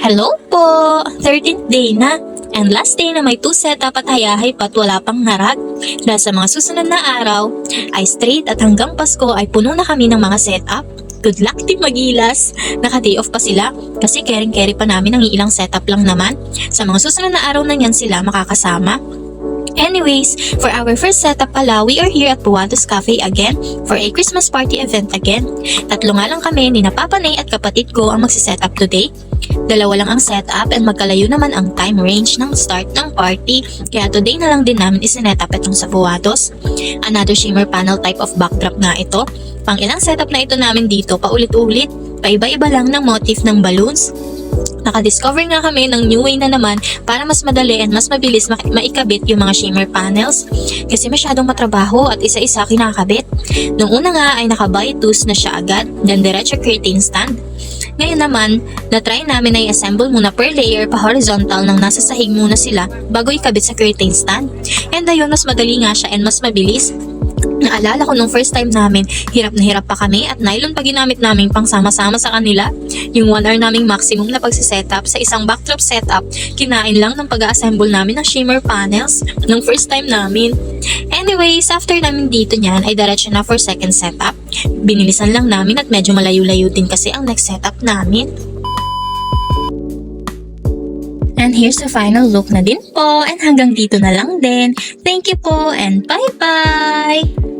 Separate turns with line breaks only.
Hello po! 13th day na. And last day na may 2 setup at hayahay pa't wala pang harag. Dahil sa mga susunod na araw ay straight at hanggang Pasko ay puno na kami ng mga setup. Good luck Team Magilas! Naka-day off pa sila kasi caring-carry pa namin ang ilang setup lang naman. Sa mga susunod na araw na yan sila makakasama. Anyways, for our first setup pala, we are here at Puwados Cafe again for a Christmas party event again. Tatlo nga lang kami ni Napapanay at kapatid ko ang magsisetup today. Dalawa lang ang setup and magkalayo naman ang time range ng start ng party. Kaya today na lang din namin isinetup itong sa Puwados. Another shimmer panel type of backdrop nga ito. Pang ilang setup na ito namin dito, paulit-ulit, paiba-iba lang ng motif ng balloons. Nakadiscover nga kami ng new way na naman para mas madali and mas mabilis maikabit yung mga shimmer panels kasi masyadong matrabaho at isa-isa kinakabit. Nung una nga ay naka-buy twos na siya agad, then diretso curtain stand. Ngayon naman, na-try namin na i-assemble muna per layer pa horizontal nang nasa sahig muna sila bago ikabit sa curtain stand. And ayun, mas madali nga siya and mas mabilis. Naalala ko nung first time namin, hirap na hirap pa kami at nylon pa ginamit namin pang sama-sama sa kanila. Yung 1 hour naming maximum na pagsisetup sa isang backdrop setup, kinain lang ng pag-assemble namin ng shimmer panels nung first time namin. Anyways, after namin dito niyan ay diretso na for second setup. Binilisan lang namin at medyo malayo-layo din kasi ang next setup namin. And here's the final look na din po and hanggang dito na lang din. Thank you po and bye-bye!